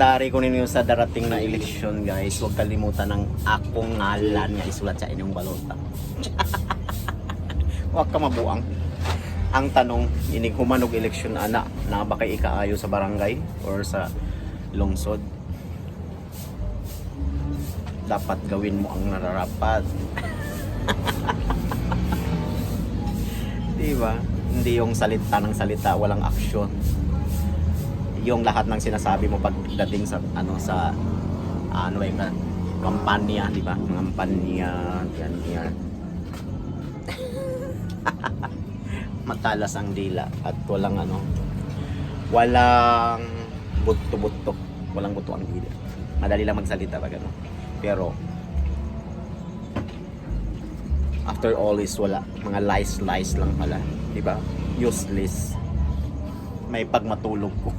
komentary ko ninyo sa darating na eleksyon, guys. Huwag kalimutan ng akong ngalan nga isulat sa inyong balota. Huwag ka mabuang. Ang tanong, inig humanog eleksyon ana, na ba kay ikaayo sa barangay or sa lungsod? Dapat gawin mo ang nararapat. Diba? Hindi yung salita ng salita, walang aksyon. Yung lahat ng sinasabi mo pagdating sa yung kampanya, di ba? Kampanya, yan. Matalas ang dila at walang buto-buto, walang buto ang dila. Madali lang magsalita pag pero after all is wala, mga lies lang pala, di ba? Useless. May pagmatulog ko.